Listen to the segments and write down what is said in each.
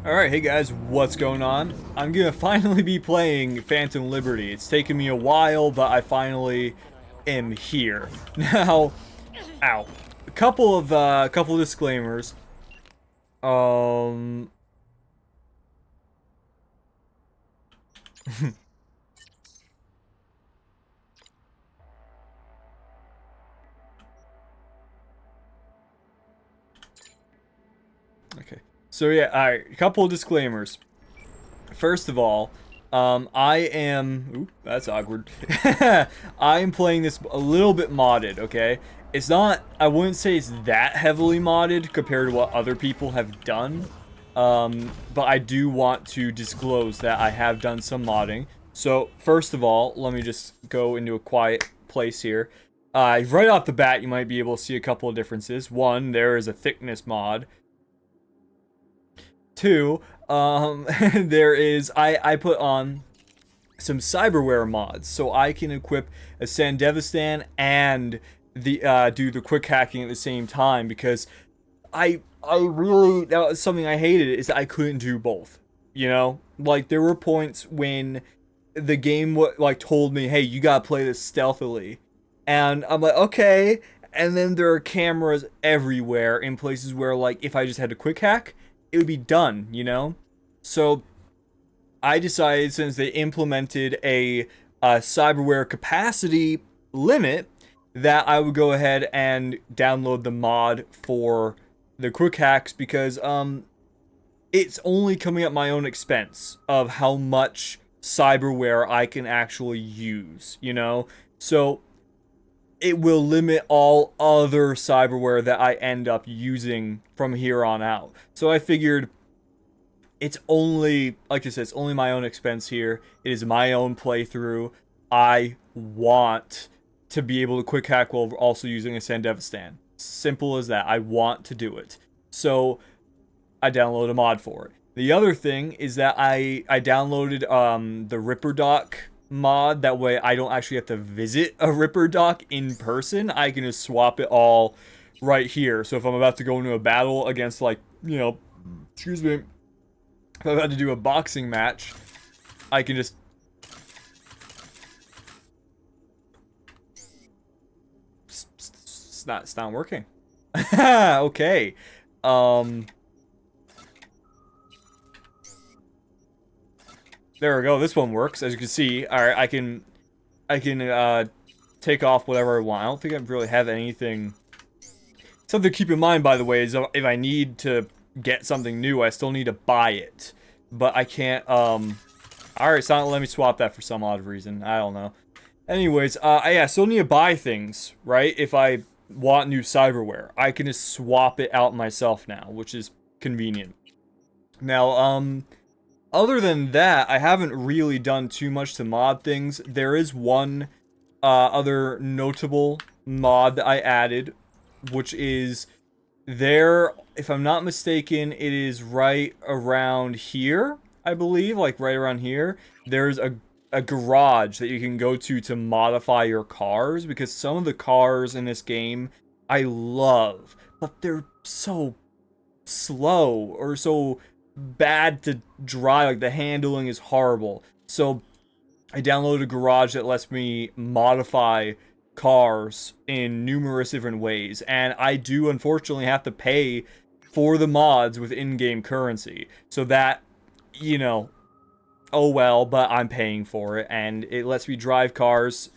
Alright, hey guys, what's going on? I'm gonna finally be playing Phantom Liberty. It's taken me a while, but I finally am here. Now, ow. A couple of disclaimers. Um... Okay. So yeah, alright, a couple of disclaimers. First of all, I am... Oop, that's awkward. I am playing this a little bit modded, okay? It's not... I wouldn't say it's that heavily modded compared to what other people have done. But I do want to disclose that I have done some modding. So, first of all, let me just go into a quiet place here. Right off the bat, you might be able to see a couple of differences. One, there is a thickness mod. Two, there is, I put on some cyberware mods, so I can equip a Sandevistan and do the quick hacking at the same time, because I really, that was something I hated, is that I couldn't do both, you know? Like, there were points when the game, like, told me, hey, you gotta play this stealthily, and I'm like, okay, and then there are cameras everywhere in places where, like, if I just had a quick hack, it would be done, you know? So I decided, since they implemented a cyberware capacity limit, that I would go ahead and download the mod for the quick hacks, because it's only coming at my own expense of how much cyberware I can actually use, you know? So it will limit all other cyberware that I end up using from here on out. So I figured, it's only, like I said, it's only my own expense here. It is my own playthrough. I want to be able to quick hack while also using a Sandevistan. Simple as that. I want to do it. So I downloaded a mod for it. The other thing is that I downloaded the Ripper Dock mod. That way I don't actually have to visit a Ripper Dock in person. I can just swap it all right here. So if I'm about to go into a battle against, like, you know, excuse me, if I'm about to do a boxing match, I can just... It's not working. Okay. There we go. This one works, as you can see. All right, I can take off whatever I want. I don't think I really have anything. Something to keep in mind, by the way, is if I need to get something new, I still need to buy it. But I can't, Alright, it's not letting me swap that for some odd reason. I don't know. Anyways, yeah, I still need to buy things, right? If I want new cyberware, I can just swap it out myself now, which is convenient. Now, other than that, I haven't really done too much to mod things. There is one other notable mod that I added, which is there, if I'm not mistaken, it is right around here, I believe, like right around here. There's a garage that you can go to modify your cars, because some of the cars in this game I love, but they're so slow or so bad to drive. Like, the handling is horrible. So I downloaded a garage that lets me modify cars in numerous different ways, and I do unfortunately have to pay for the mods with in-game currency. So that, you know, oh well, but I'm paying for it, and it lets me drive cars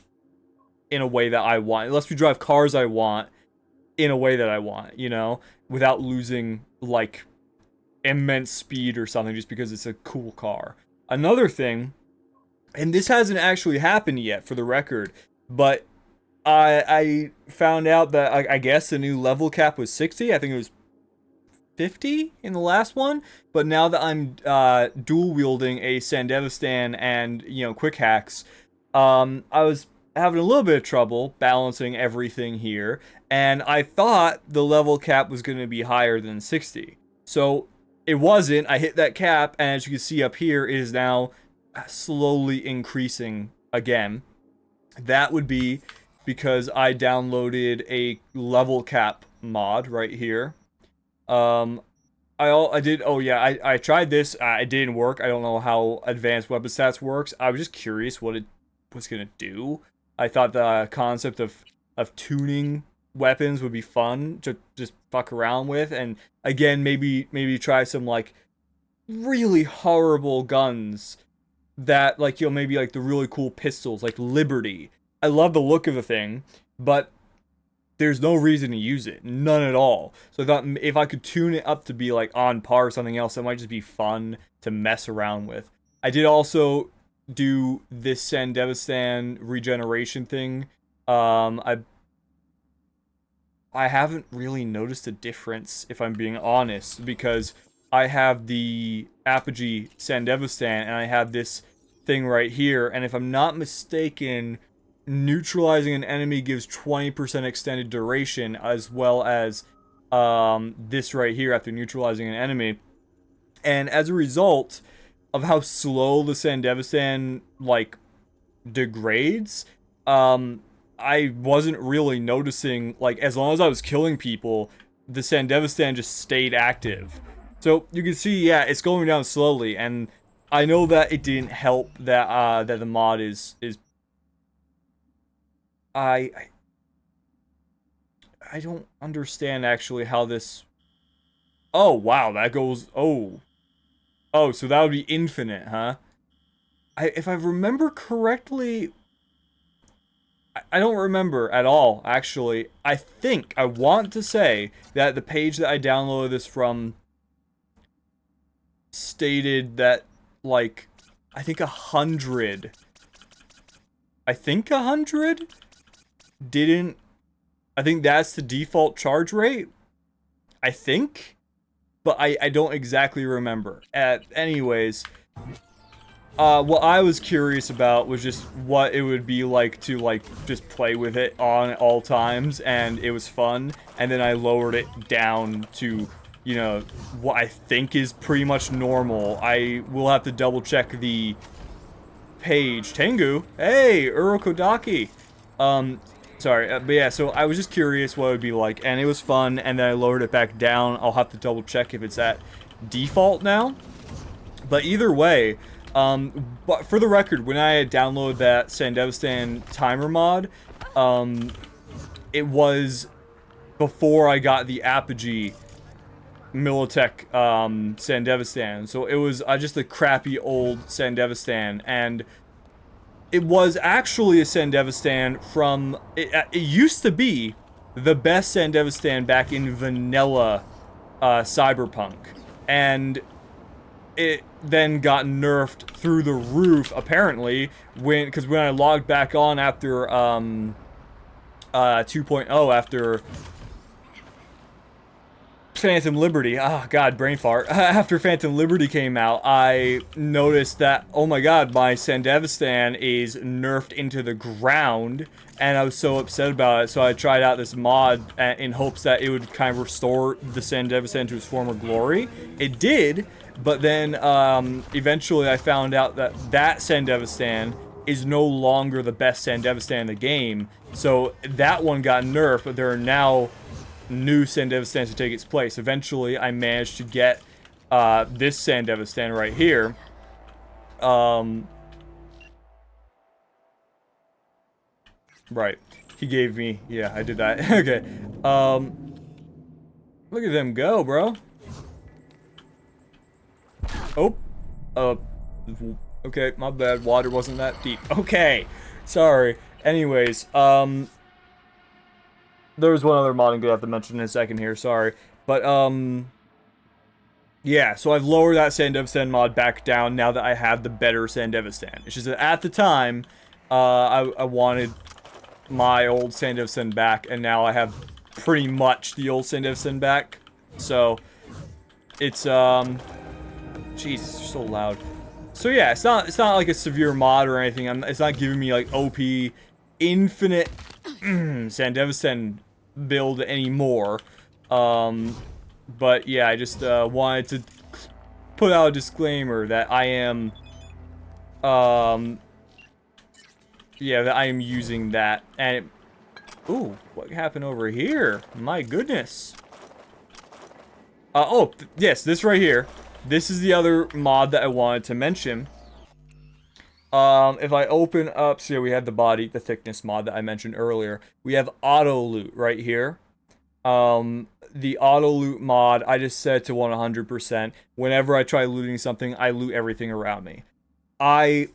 in a way that I want. It lets me drive cars I want in a way that I want, you know, without losing, like, immense speed or something just because it's a cool car. Another thing, and this hasn't actually happened yet for the record, but I found out that I guess the new level cap was 60. I think it was 50 in the last one, but now that I'm dual wielding a Sandevistan and, you know, quick hacks, I was having a little bit of trouble balancing everything here, and I thought the level cap was going to be higher than 60. So it wasn't. I hit that cap, and as you can see up here, it is now slowly increasing again. That would be because I downloaded a level cap mod right here. Um, I did. Oh yeah, I tried this. It didn't work. I don't know how advanced weapon stats works. I was just curious what it was gonna do. I thought the concept of tuning weapons would be fun to just fuck around with, and again, maybe try some like really horrible guns that like maybe like the really cool pistols like Liberty. I love the look of the thing, but there's no reason to use it. None at all. So I thought if I could tune it up to be like on par or something else, that might just be fun to mess around with. I did also do this Sandevistan regeneration thing. I haven't really noticed a difference, if I'm being honest, because I have the Apogee Sandevistan and I have this thing right here, and if I'm not mistaken, neutralizing an enemy gives 20% extended duration, as well as this right here after neutralizing an enemy. And as a result of how slow the Sandevistan like degrades, I wasn't really noticing, like, as long as I was killing people, the Sandevistan just stayed active. So you can see, yeah, it's going down slowly, and I know that it didn't help that that the mod is I I don't understand actually how this. Oh wow, that goes. Oh, so that would be infinite, huh? If I remember correctly, I don't remember at all, actually. I want to say that the page that I downloaded this from stated that, like, I think 100. I think 100 didn't. I think that's the default charge rate. I think. But I don't exactly remember. Anyways, what I was curious about was just what it would be like to, like, just play with it on all times, and it was fun, and then I lowered it down to, you know, what I think is pretty much normal. I will have to double check the page. Tengu! Hey, Urokodaki! Sorry, but yeah, so I was just curious what it would be like, and it was fun, and then I lowered it back down. I'll have to double check if it's at default now. But either way, but for the record, when I downloaded that Sandevistan timer mod, it was before I got the Apogee Militech Sandevistan. So it was just a crappy old Sandevistan, and it was actually a Sandevistan from... It used to be the best Sandevistan back in vanilla Cyberpunk. And it then got nerfed through the roof, apparently, because when I logged back on after 2.0, after Phantom Liberty, god, brain fart. After Phantom Liberty came out, I noticed that, oh my god, my Sandevistan is nerfed into the ground, and I was so upset about it, so I tried out this mod in hopes that it would kind of restore the Sandevistan to its former glory. It did, but then eventually I found out that that Sandevistan is no longer the best Sandevistan in the game, so that one got nerfed, but there are now new Sandevistan to take its place. Eventually, I managed to get this Sandevistan right here. Right. He gave me... Yeah, I did that. Okay. Look at them go, bro. Oh. Okay, my bad. Water wasn't that deep. Okay. Sorry. Anyways, there was one other mod I'm gonna have to mention in a second here, sorry. But, yeah, so I've lowered that Sandevistan mod back down now that I have the better Sandevistan. It's just that at the time, I wanted my old Sandevistan back, and now I have pretty much the old Sandevistan back. So, it's, jeez, it's so loud. So yeah, it's not like a severe mod or anything. It's not giving me, like, OP, infinite Sandevistan build anymore. But yeah, I just wanted to put out a disclaimer that I am yeah, that I am using that. And ooh, what happened over here? My goodness. Yes, this right here. This is the other mod that I wanted to mention. If I open up, so yeah, we have the body, the thickness mod that I mentioned earlier. We have auto loot right here. The auto loot mod, I just set to 100%. Whenever I try looting something, I loot everything around me. I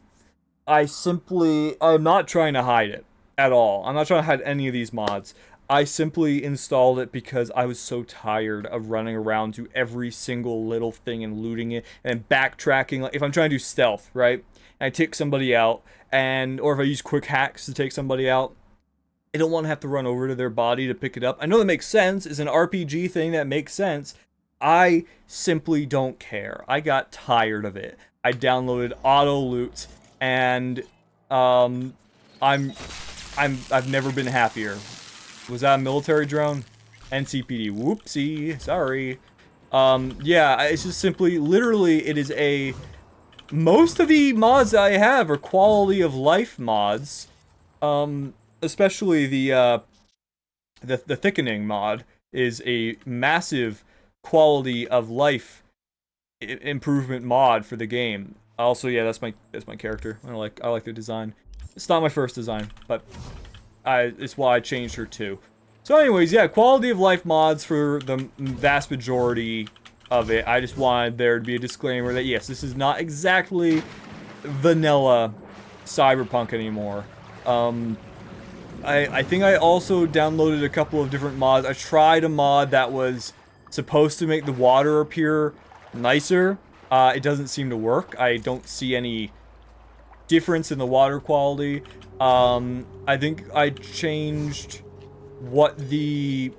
I'm not trying to hide it at all. I'm not trying to hide any of these mods. I simply installed it because I was so tired of running around to every single little thing and looting it and backtracking. Like if I'm trying to do stealth, right? And I take somebody out, or if I use quick hacks to take somebody out, I don't want to have to run over to their body to pick it up. I know that makes sense. It's an RPG thing that makes sense. I simply don't care. I got tired of it. I downloaded auto loot, and I've never been happier. Was that a military drone? NCPD. Whoopsie. Sorry. Yeah, it's just simply, literally, it is a... Most of the mods that I have are quality of life mods. Especially the thickening mod is a massive quality of life improvement mod for the game. Also, yeah, that's my character. I like the design. It's not my first design, but it's why I changed her too. So anyways, yeah, quality of life mods for the vast majority of it. I just wanted there to be a disclaimer that yes, this is not exactly vanilla Cyberpunk anymore. I think I also downloaded a couple of different mods. I tried a mod that was supposed to make the water appear nicer. It doesn't seem to work. I don't see any difference in the water quality. I think I changed what the...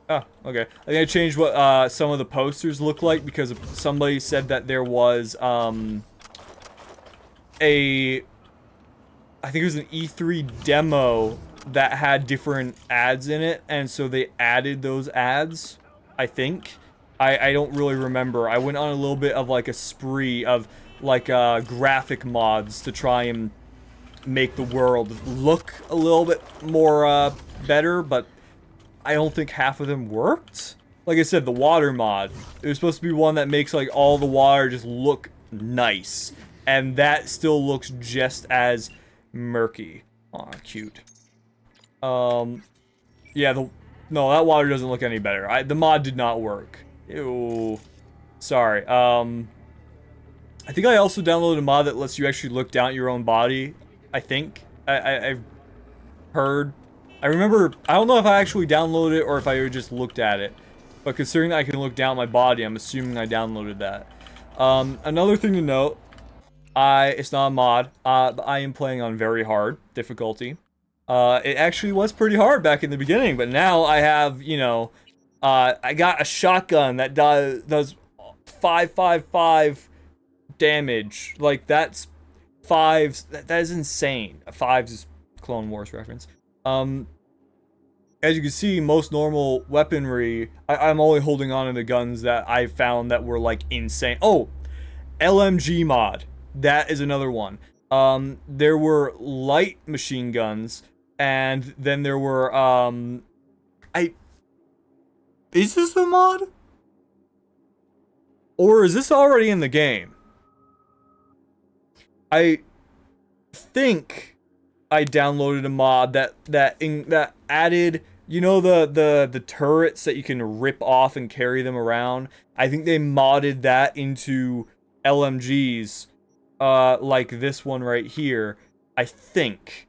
Oh, okay. I think I changed what some of the posters look like because somebody said that there was I think it was an E3 demo that had different ads in it, and so they added those ads, I think. I don't really remember. I went on a little bit of like a spree of like graphic mods to try and make the world look a little bit more better, but I don't think half of them worked. Like I said, the water mod, it was supposed to be one that makes like all the water just look nice, and that still looks just as murky. Aw, cute. Yeah, no, that water doesn't look any better. The mod did not work. Ew. Sorry. I think I also downloaded a mod that lets you actually look down at your own body. I think. I've heard. I remember, I don't know if I actually downloaded it or if I just looked at it. But considering that I can look down at my body, I'm assuming I downloaded that. Another thing to note, it's not a mod, but I am playing on very hard difficulty. It actually was pretty hard back in the beginning, but now I have, you know, I got a shotgun that does 555 damage. Like, that's fives, that is insane. Fives is Clone Wars reference. As you can see, most normal weaponry, I'm only holding on to the guns that I found that were, like, insane. Oh! LMG mod. That is another one. There were light machine guns, and then there were, is this the mod? Or is this already in the game? I think I downloaded a mod that added, you know, the turrets that you can rip off and carry them around. I think they modded that into LMGs, like this one right here. I think.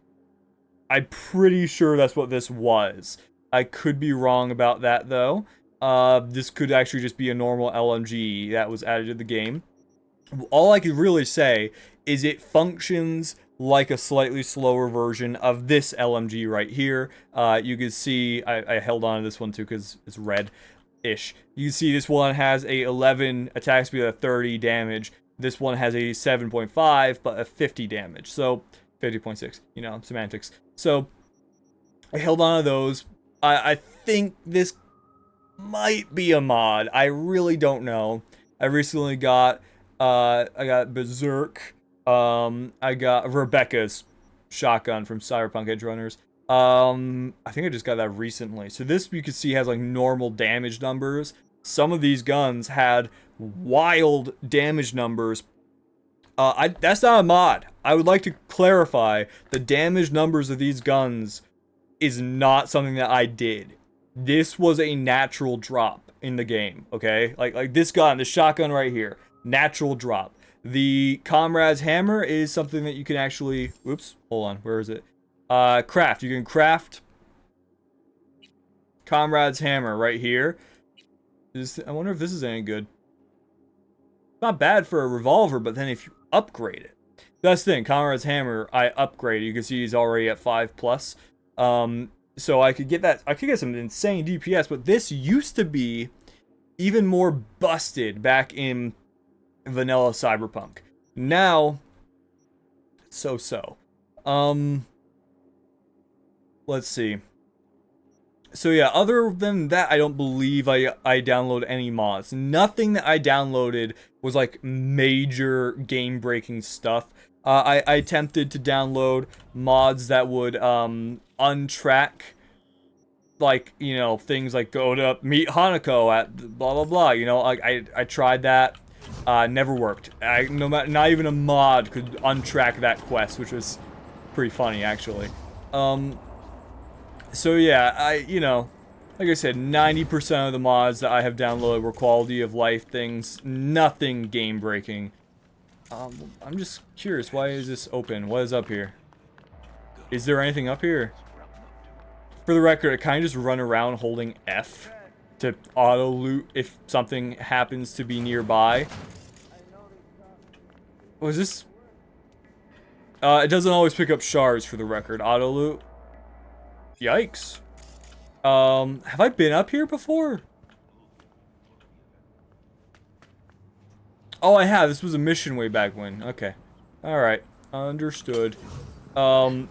I'm pretty sure that's what this was. I could be wrong about that though. This could actually just be a normal LMG that was added to the game. All I can really say is it functions like a slightly slower version of this LMG right here. You can see, I held on to this one too because it's red-ish. You can see this one has a 11 attack speed at 30 damage. This one has a 7.5 but a 50 damage. So 50.6, you know, semantics. So I held on to those. I think this might be a mod. I really don't know. I recently got I got Berserk. I got Rebecca's shotgun from Cyberpunk Edge Runners. I think I just got that recently. So this you can see has like normal damage numbers. Some of these guns had wild damage numbers. That's not a mod. I would like to clarify the damage numbers of these guns is not something that I did. This was a natural drop in the game, okay? Like this gun, the shotgun right here, natural drop. The Comrade's Hammer is something that you can actually, oops, hold on, where is it? Craft. You can craft Comrade's Hammer right here. I wonder if this is any good. Not bad for a revolver, but then if you upgrade it. That's the thing, Comrade's Hammer, I upgraded. You can see he's already at 5+. So I could get that, I could get some insane DPS, but this used to be even more busted back in vanilla Cyberpunk. Now, so. Let's see. So yeah, other than that, I don't believe I download any mods. Nothing that I downloaded was like major game-breaking stuff. I attempted to download mods that would untrack, like, you know, things like go to meet Hanako at blah blah blah. You know, like I tried that, never worked. Not even a mod could untrack that quest, which was pretty funny actually. So yeah, you know, like I said, 90% of the mods that I have downloaded were quality of life things, nothing game breaking. I'm just curious, why is this open? What is up here? Is there anything up here? For the record, I kind of just run around holding F to auto loot if something happens to be nearby. Was this? It doesn't always pick up shards for the record. Auto loot. Yikes. Have I been up here before? Oh, I have. This was a mission way back when. Okay. Alright. Understood. Oh,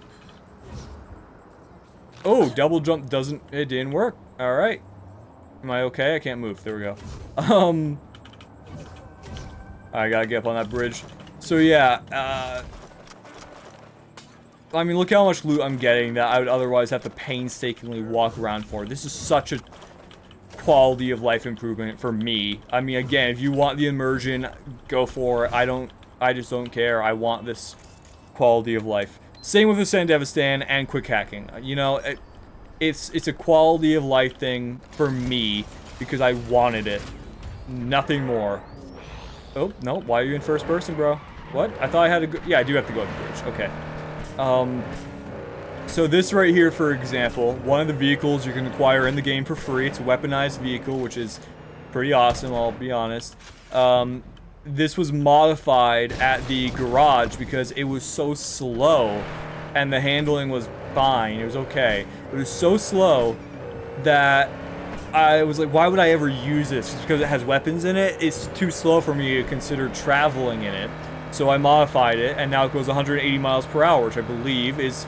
double jump doesn't... It didn't work. Alright. Am I okay? I can't move. There we go. I gotta get up on that bridge. So, yeah, I mean, look how much loot I'm getting that I would otherwise have to painstakingly walk around for. This is such a quality of life improvement for me. I mean, again, if you want the immersion, go for it. I just don't care. I want this quality of life. Same with Ascend Devastan and quick hacking. You know, it's a quality of life thing for me because I wanted it. Nothing more. Oh, no. Why are you in first person, bro? What? I thought I had to go. Yeah, I do have to go up the bridge. Okay. So this right here, for example, one of the vehicles you can acquire in the game for free. It's a weaponized vehicle, which is pretty awesome, I'll be honest. This was modified at the garage because it was so slow, and the handling was fine, it was okay. It was so slow that I was like, why would I ever use this? Just because it has weapons in it, it's too slow for me to consider traveling in it. So I modified it, and now it goes 180 miles per hour, which I believe is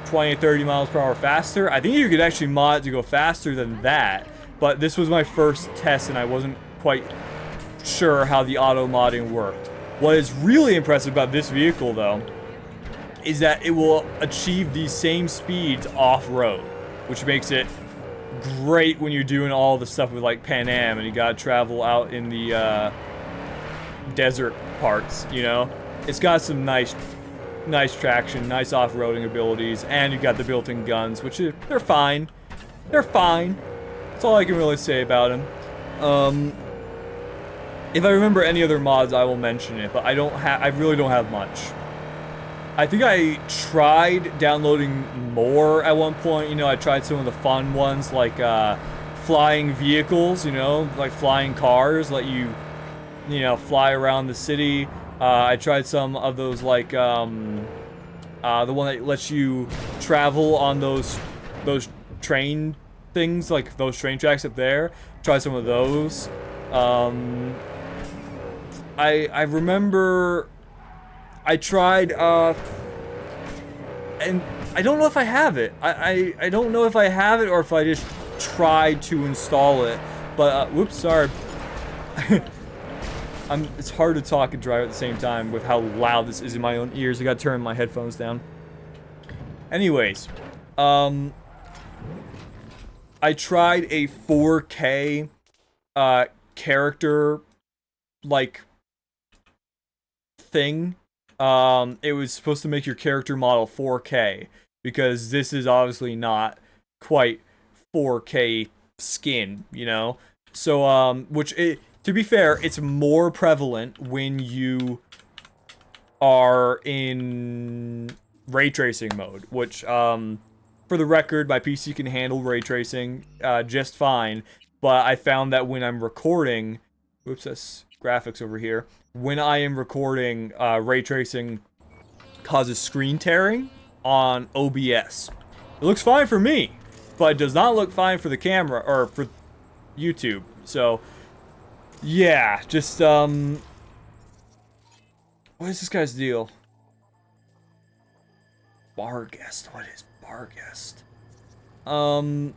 20 to 30 miles per hour faster. I think you could actually mod it to go faster than that, but this was my first test, and I wasn't quite sure how the auto modding worked. What is really impressive about this vehicle, though, is that it will achieve these same speeds off-road, which makes it great when you're doing all the stuff with, like, Pan Am, and you gotta travel out in the, desert parts, you know? It's got some nice traction, nice off-roading abilities, and you got the built-in guns, which they're fine. They're fine. That's all I can really say about them. If I remember any other mods, I will mention it, but I really don't have much. I think I tried downloading more at one point. You know, I tried some of the fun ones, like, flying vehicles, you know, like flying cars, let you know, fly around the city. I tried some of those, like, the one that lets you travel on those train things, like those train tracks up there. Tried some of those. I remember I tried, and I don't know if I have it. I don't know if I have it or if I just tried to install it. But, whoops, sorry. It's hard to talk and drive at the same time with how loud this is in my own ears. I gotta turn my headphones down. Anyways, I tried a 4K character like thing. It was supposed to make your character model 4K because this is obviously not quite 4K skin, you know? So, to be fair, it's more prevalent when you are in ray tracing mode, which, for the record, my PC can handle ray tracing, just fine, but I found that when I'm recording, whoops, that's graphics over here, when I am recording, ray tracing causes screen tearing on OBS. It looks fine for me, but it does not look fine for the camera, or for YouTube, so, yeah, just, what is this guy's deal? Bar guest, what is bar guest? Who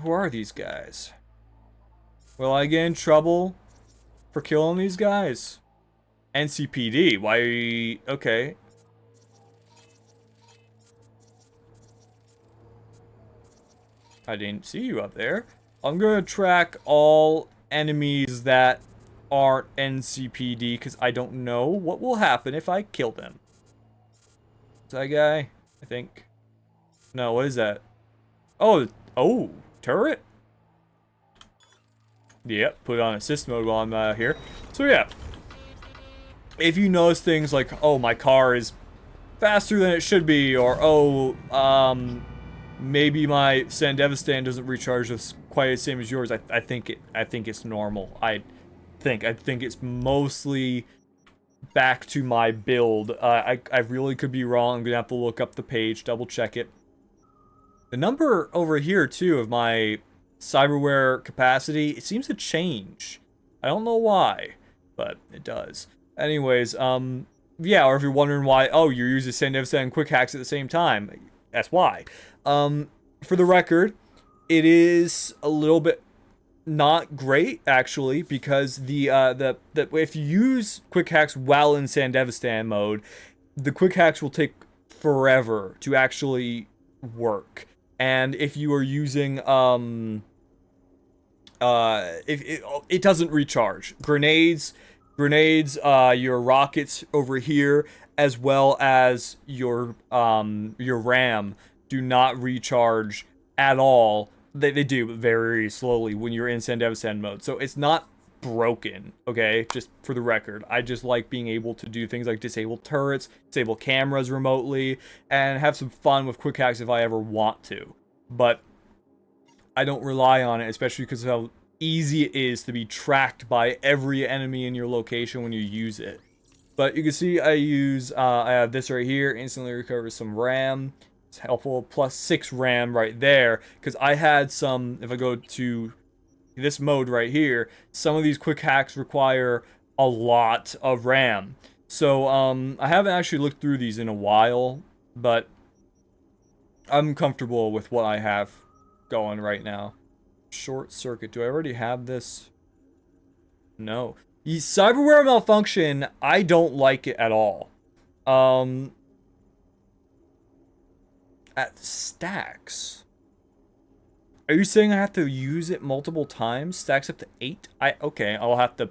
are these guys? Will I get in trouble for killing these guys? NCPD, why, okay. I didn't see you up there. I'm gonna track all enemies that aren't NCPD, because I don't know what will happen if I kill them. Is that guy? I think. No, what is that? Oh, turret? Yep, put on assist mode while I'm here. So yeah, if you notice things like, oh, my car is faster than it should be, or oh, maybe my Sandevistan doesn't recharge as quite the same as yours, I think it's normal. I think it's mostly back to my build. I really could be wrong. I'm gonna have to look up the page, double check it. The number over here too of my cyberware capacity, it seems to change. I don't know why, but it does. Anyways, yeah, or if you're wondering why, oh, you're using Sandevistan and quick hacks at the same time, that's why. For the record, it is a little bit not great actually, because the if you use quick hacks while in Sandevistan mode, the quick hacks will take forever to actually work. And if you are using it doesn't recharge. Grenades, your rockets over here, as well as your RAM do not recharge at all. They do, but very slowly when you're in Sandevistan mode. So it's not broken, okay? Just for the record. I just like being able to do things like disable turrets, disable cameras remotely, and have some fun with quick hacks if I ever want to. But I don't rely on it, especially because of how easy it is to be tracked by every enemy in your location when you use it. But you can see I have this right here, instantly recovers some RAM. It's helpful, plus 6 RAM right there, because I had some, if I go to this mode right here, some of these quick hacks require a lot of RAM. So, I haven't actually looked through these in a while, but I'm comfortable with what I have going right now. Short circuit, do I already have this? No. The cyberware malfunction, I don't like it at all. At stacks. Are you saying I have to use it multiple times? Stacks up to 8? Okay, I'll have to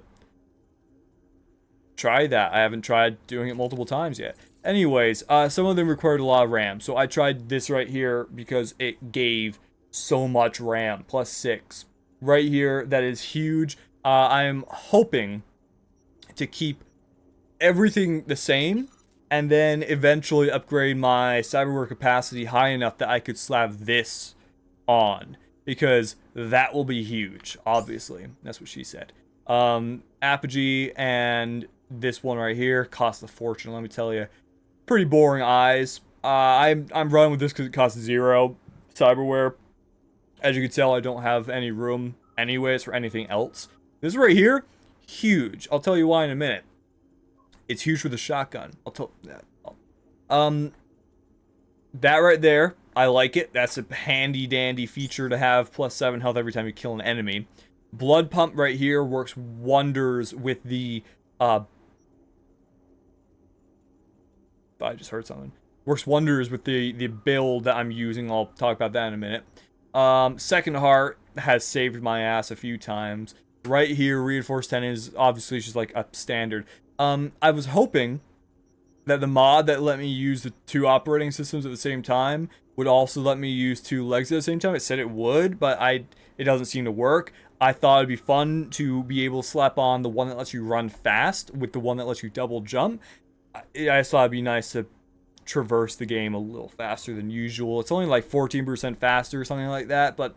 try that. I haven't tried doing it multiple times yet. Anyways, some of them required a lot of RAM. So I tried this right here because it gave so much RAM, plus 6. Right here, that is huge. I'm hoping to keep everything the same, and then eventually upgrade my cyberware capacity high enough that I could slap this on, because that will be huge, obviously. That's what she said. Apogee and this one right here cost a fortune, let me tell you. Pretty boring eyes. I'm running with this because it costs 0 cyberware. As you can tell, I don't have any room anyways for anything else. This right here, huge. I'll tell you why in a minute. It's huge for the shotgun. I'll tell that. That right there, I like it. That's a handy dandy feature to have, plus 7 health every time you kill an enemy. Blood pump right here works wonders with the I just heard something. Works wonders with the build that I'm using. I'll talk about that in a minute. Second Heart has saved my ass a few times. Right here, Reinforced 10 is obviously just like a standard. I was hoping that the mod that let me use the 2 operating systems at the same time would also let me use 2 legs at the same time. It said it would, but it doesn't seem to work. I thought it'd be fun to be able to slap on the one that lets you run fast with the one that lets you double jump. I just thought it'd be nice to traverse the game a little faster than usual. It's only like 14% faster or something like that, but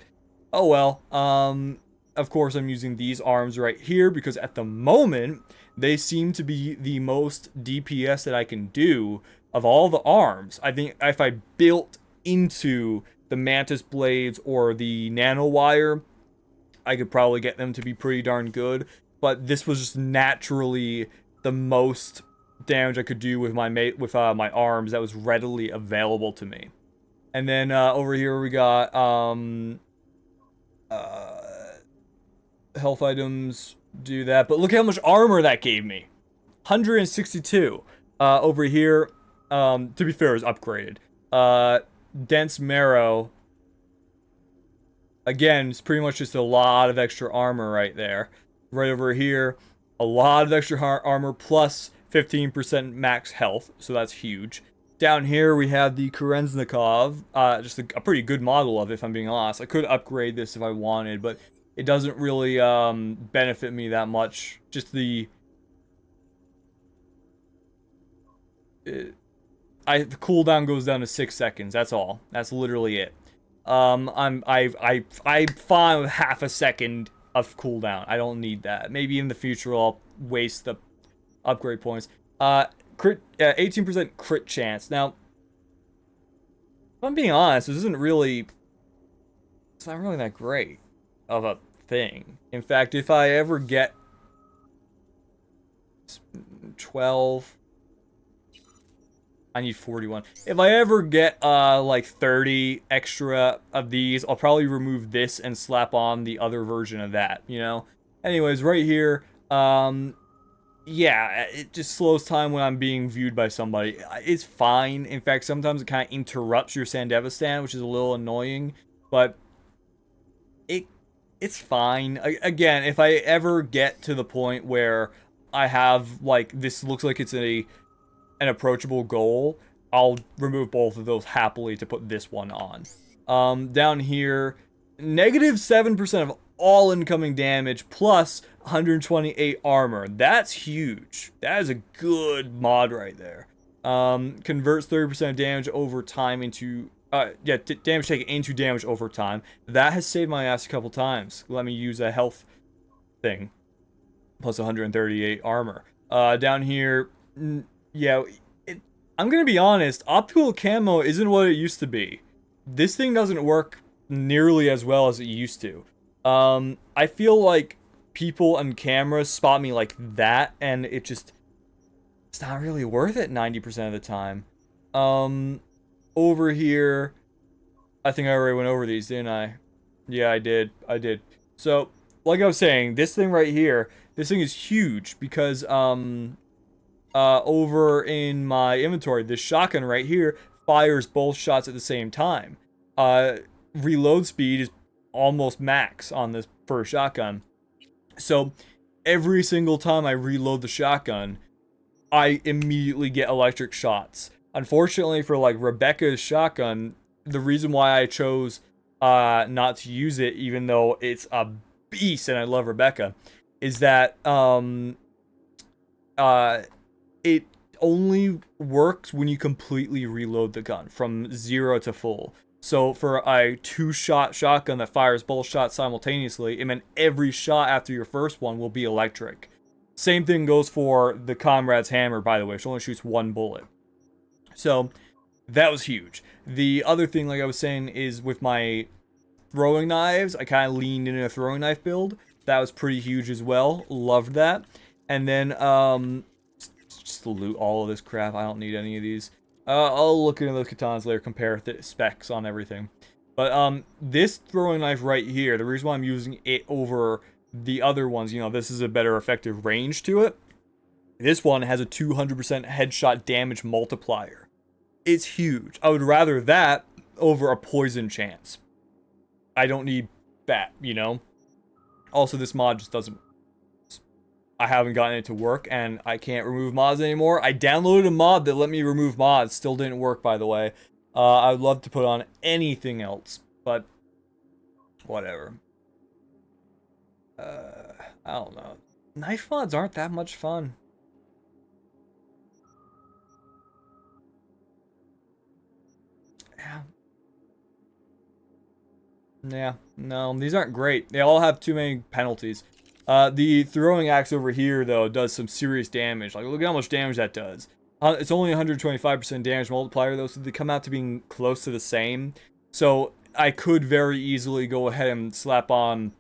oh well. Of course, I'm using these arms right here because at the moment, they seem to be the most DPS that I can do of all the arms. I think if I built into the Mantis Blades or the Nanowire, I could probably get them to be pretty darn good. But this was just naturally the most damage I could do with my arms that was readily available to me. And then over here we got health items do that, but look how much armor that gave me. 162. Over here, to be fair, is upgraded. Dense Marrow. Again, it's pretty much just a lot of extra armor right there. Right over here, a lot of extra armor plus 15% max health, so that's huge. Down here we have the Kerenznikov, just a pretty good model of it, if I'm being honest. I could upgrade this if I wanted, but it doesn't really benefit me that much. Just the cooldown goes down to 6 seconds. That's all. That's literally it. I'm fine with half a second of cooldown. I don't need that. Maybe in the future I'll waste the upgrade points. 18% crit chance. Now, if I'm being honest, this isn't really. It's not really that great of a thing. In fact, if I ever get 12, I need 41. If I ever get like 30 extra of these, I'll probably remove this and slap on the other version of that, you know? Anyways, right here, yeah, it just slows time when I'm being viewed by somebody. It's fine. In fact, sometimes it kind of interrupts your Sandevistan, which is a little annoying, but it's fine. Again, if I ever get to the point where I have, like, this looks like it's an approachable goal, I'll remove both of those happily to put this one on. Down here, negative 7% of all incoming damage plus 128 armor. That's huge. That is a good mod right there. Converts 30% of damage over time into damage taken into damage over time. That has saved my ass a couple times. Let me use a health thing. Plus 138 armor. Down here, yeah, I'm gonna be honest, optical camo isn't what it used to be. This thing doesn't work nearly as well as it used to. I feel like people on cameras spot me like that, and it's not really worth it 90% of the time. Over here, I think I already went over these, didn't I? Yeah, I did. So, like I was saying, this thing right here, this thing is huge because, over in my inventory, this shotgun right here fires both shots at the same time. Reload speed is almost max on this first shotgun. So, every single time I reload the shotgun, I immediately get electric shots. Unfortunately for like Rebecca's shotgun, the reason why I chose not to use it, even though it's a beast and I love Rebecca, is that it only works when you completely reload the gun from 0 to full. So for a 2-shot shotgun that fires both shots simultaneously, it meant every shot after your first one will be electric. Same thing goes for the Comrade's Hammer, by the way, which only shoots 1 bullet. So that was huge. The other thing, like I was saying, is with my throwing knives, I kind of leaned into a throwing knife build. That was pretty huge as well. Loved that. And then, just loot all of this crap. I don't need any of these. I'll look into those katanas later, compare the specs on everything. But, this throwing knife right here, the reason why I'm using it over the other ones, you know, this is a better effective range to it. This one has a 200% headshot damage multiplier. it's huge. I would rather that over a poison chance. I don't need that, you know? Also, this mod just doesn't... I haven't gotten it to work, and I can't remove mods anymore. I downloaded a mod that let me remove mods. Still didn't work, by the way. I'd love to put on anything else, but... whatever. I don't know. Knife mods aren't that much fun. Yeah, no, these aren't great. They all have too many penalties. The throwing axe over here, though, does some serious damage. Like, look at how much damage that does. It's only 125% damage multiplier, though, so they come out to being close to the same. So, I could very easily go ahead and slap on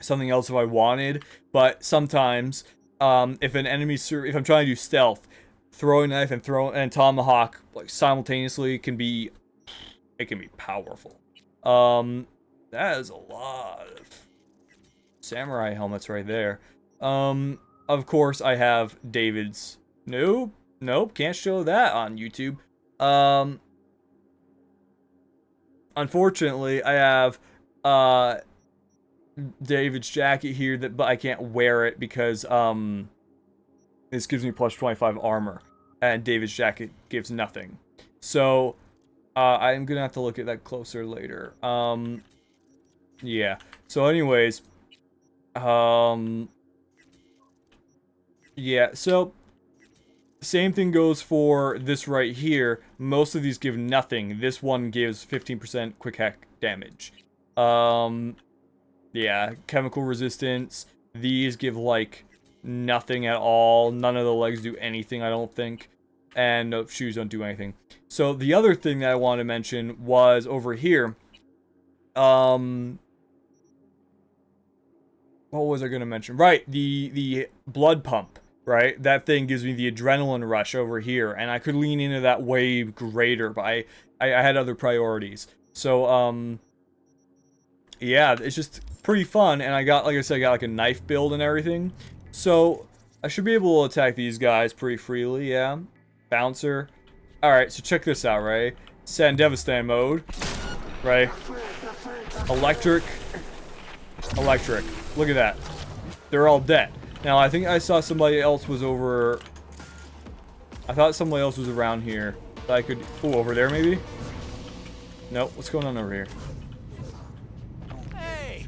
something else if I wanted. But sometimes, if an enemy, if I'm trying to do stealth, throwing knife and tomahawk, like, simultaneously can be, it can be powerful. That is a lot of samurai helmets right there. Of course, I have David's. Nope, can't show that on YouTube. Unfortunately, I have, David's jacket here, but I can't wear it because, this gives me plus 25 armor, and David's jacket gives nothing. So, I'm gonna have to look at that closer later. Yeah. So anyways, yeah, so same thing goes for this right here. Most of these give nothing. This one gives 15% quick hack damage. Yeah, chemical resistance. These give like nothing at all. None of the legs do anything, I don't think. And nope, shoes don't do anything. So the other thing that I wanted to mention was over here. What was I going to mention? Right, the blood pump, right? That thing gives me the adrenaline rush over here, and I could lean into that way greater, but I had other priorities. So, yeah, it's just pretty fun, and I got, like I said, I got like a knife build and everything. So, I should be able to attack these guys pretty freely, yeah. Bouncer. Alright, so check this out, right? Set in Devastating mode, right? Electric. Electric. Look at that. They're all dead. Now, I think I saw somebody else was over... I thought somebody else was around here. That I could... Oh, over there, maybe? Nope. What's going on over here? Hey!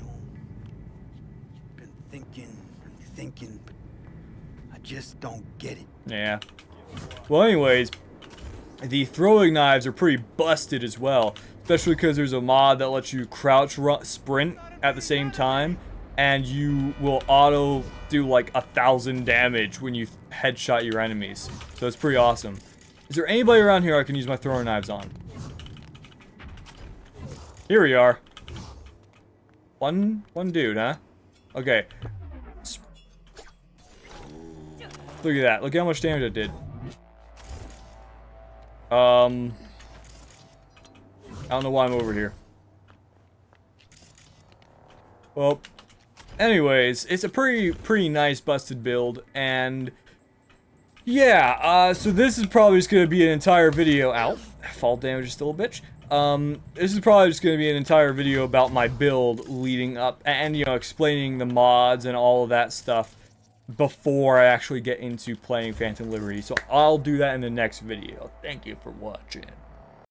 Been thinking, but I just don't get it. Yeah. Well, anyways, the throwing knives are pretty busted as well. Especially because there's a mod that lets you crouch sprint at the same time. And you will auto do like 1,000 damage when you headshot your enemies. So it's pretty awesome. Is there anybody around here I can use my throwing knives on? Here we are. One dude, huh? Okay. Look at that. Look how much damage it did. I don't know why I'm over here. Well, anyways, it's a pretty nice busted build, and yeah, so this is probably just gonna be an entire video. Ow, fall damage is still a bitch. This is probably just gonna be an entire video about my build leading up, and you know, explaining the mods and all of that stuff before I actually get into playing Phantom Liberty. So I'll do that in the next video. Thank you for watching.